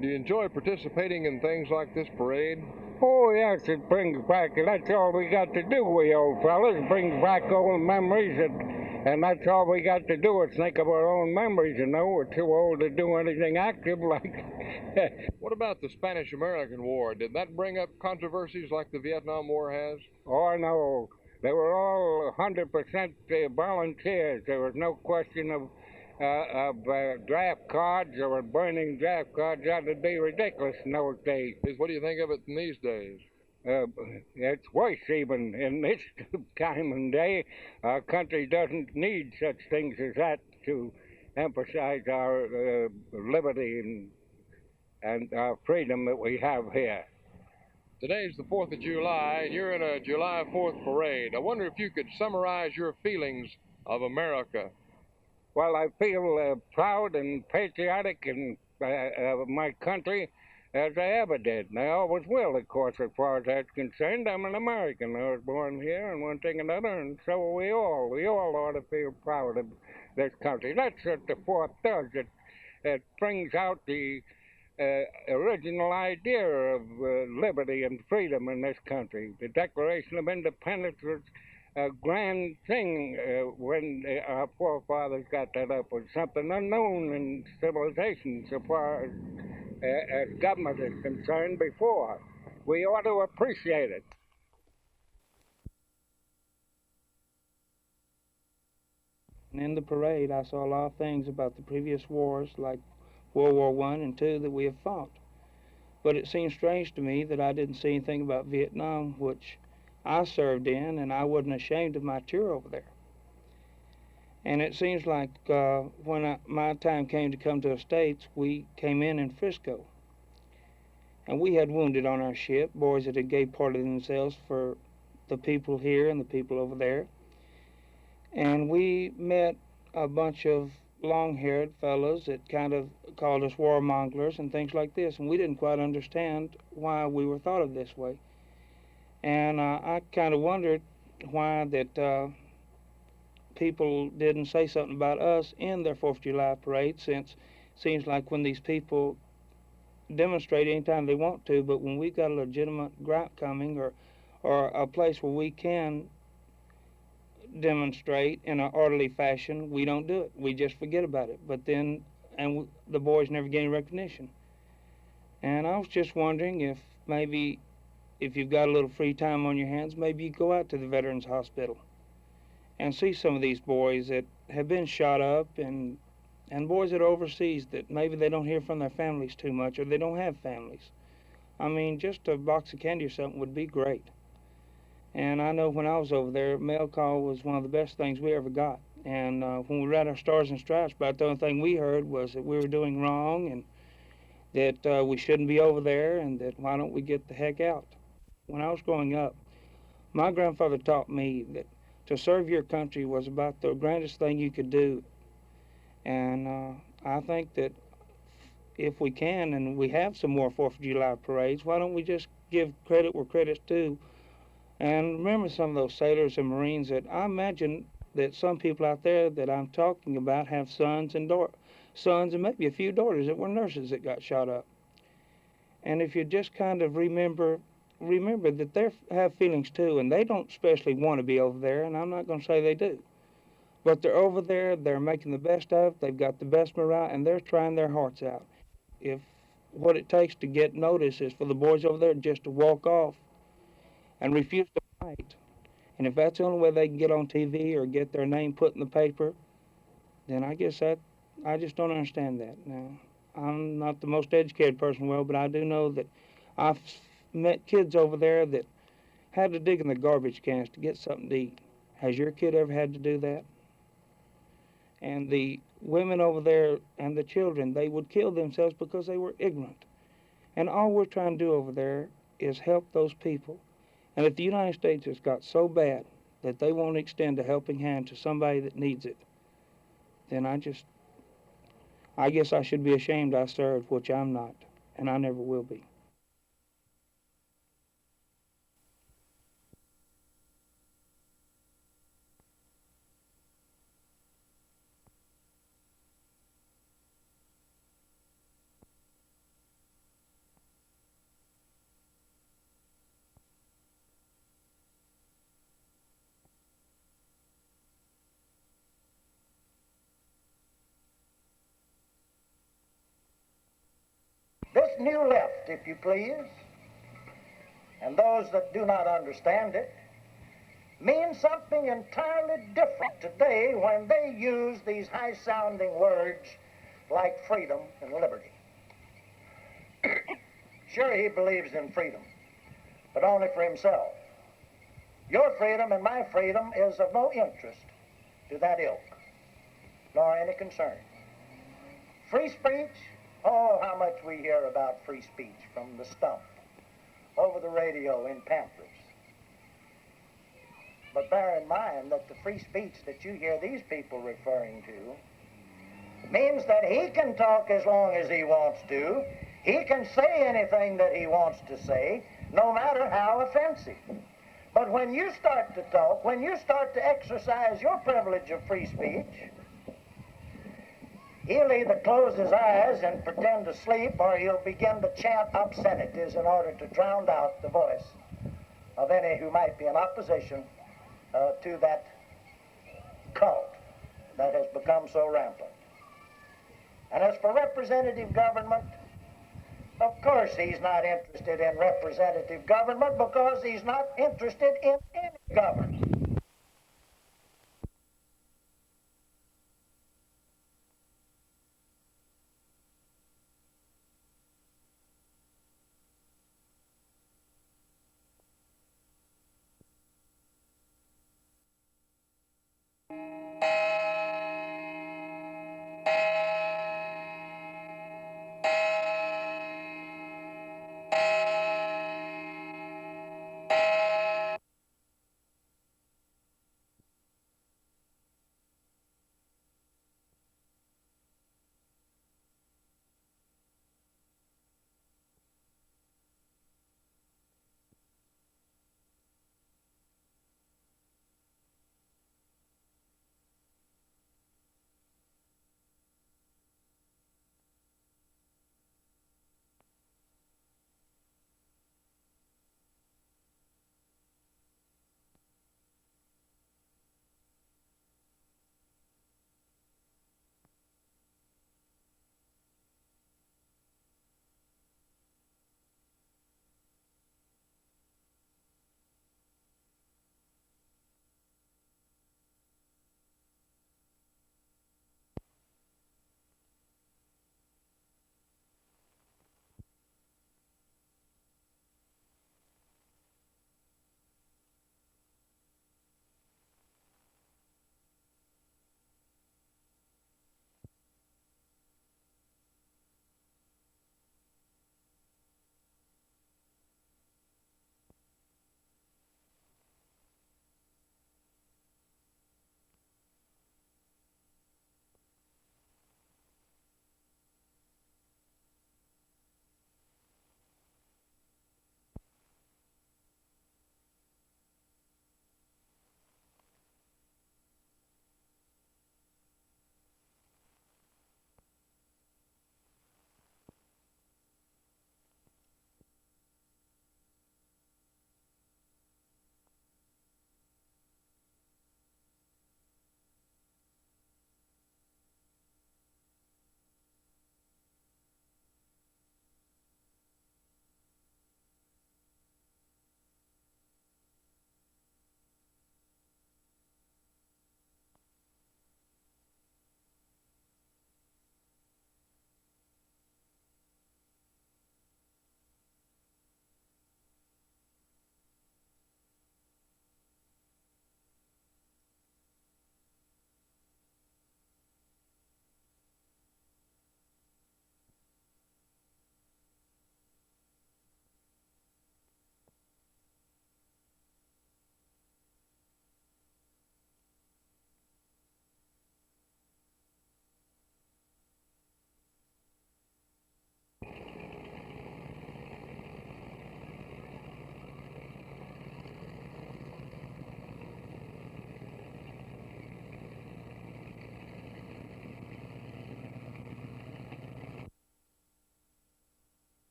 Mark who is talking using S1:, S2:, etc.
S1: Do you enjoy participating in things like this parade?
S2: Oh, yes, it brings back, that's all we got to do, we old fellas. It brings back old memories, and that's all we got to do is think of our own memories, you know. We're too old to do anything active like.
S1: What about the Spanish-American War? Did that bring up controversies like the Vietnam War has?
S2: Oh, no. They were all 100% volunteers. There was no question of draft cards or burning draft cards. That would be ridiculous in those days.
S1: What do you think of it in these days?
S2: Uh, it's worse even in this time and day. Our country doesn't need such things as that to emphasize our liberty and our freedom that we have here.
S1: Today's the 4th of July, and you're in a July 4th parade. I wonder if you could summarize your feelings of America.
S2: Well, I feel proud and patriotic of my country as I ever did. And I always will, of course, as far as that's concerned. I'm an American. I was born here, and one thing and another, and so are we all. We all ought to feel proud of this country. That's what the 4th does. It brings out the original idea of liberty and freedom in this country. The Declaration of Independence was a grand thing when our forefathers got that up. It was something unknown in civilization so far as government is concerned before. We ought to appreciate it.
S3: In the parade, I saw a lot of things about the previous wars, like World War I and II, that we have fought. But it seems strange to me that I didn't see anything about Vietnam, which I served in, and I wasn't ashamed of my tour over there. And it seems like when my time came to come to the States, we came in Frisco. And we had wounded on our ship, boys that had gave part of themselves for the people here and the people over there. And we met a bunch of long-haired fellows that kind of called us warmongers and things like this, and we didn't quite understand why we were thought of this way. And I kind of wondered why that people didn't say something about us in their 4th of July parade, since it seems like when these people demonstrate anytime they want to, but when we've got a legitimate gripe coming or a place where we can demonstrate in an orderly fashion, we don't do it. We just forget about it. But then, the boys never get any recognition. And I was just wondering if maybe if you've got a little free time on your hands, maybe you go out to the Veterans Hospital and see some of these boys that have been shot up and boys that are overseas that maybe they don't hear from their families too much or they don't have families. I mean, just a box of candy or something would be great. And I know when I was over there, mail call was one of the best things we ever got. And when we read our Stars and Stripes, about the only thing we heard was that we were doing wrong and that we shouldn't be over there and that why don't we get the heck out. When I was growing up, my grandfather taught me that to serve your country was about the grandest thing you could do. And I think that if we can, and we have some more 4th of July parades, why don't we just give credit where credit's due? And remember some of those sailors and Marines that I imagine that some people out there that I'm talking about have sons and maybe a few daughters that were nurses that got shot up. And if you just kind of remember that they have feelings too, and they don't especially want to be over there, and I'm not going to say they do. But they're over there, they're making the best of it, they've got the best morale, and they're trying their hearts out. If what it takes to get notice is for the boys over there just to walk off and refuse to fight. And if that's the only way they can get on TV or get their name put in the paper, then I guess I just don't understand that. Now, I'm not the most educated person in the world, but I do know that I've met kids over there that had to dig in the garbage cans to get something to eat. Has your kid ever had to do that? And the women over there and the children, they would kill themselves because they were ignorant. And all we're trying to do over there is help those people. And if the United States has got so bad that they won't extend a helping hand to somebody that needs it, then I guess I should be ashamed I served, which I'm not, and I never will be.
S4: new left, if you please, and those that do not understand it, mean something entirely different today when they use these high-sounding words like freedom and liberty. Sure, he believes in freedom, but only for himself. Your freedom and my freedom is of no interest to that ilk, nor any concern. Free speech, oh, how much we hear about free speech from the stump, over the radio, in pamphlets. But bear in mind that the free speech that you hear these people referring to means that he can talk as long as he wants to. He can say anything that he wants to say, no matter how offensive. But when you start to talk, when you start to exercise your privilege of free speech, he'll either close his eyes and pretend to sleep, or he'll begin to chant obscenities in order to drown out the voice of any who might be in opposition to that cult that has become so rampant. And as for representative government, of course he's not interested in representative government because he's not interested in any government.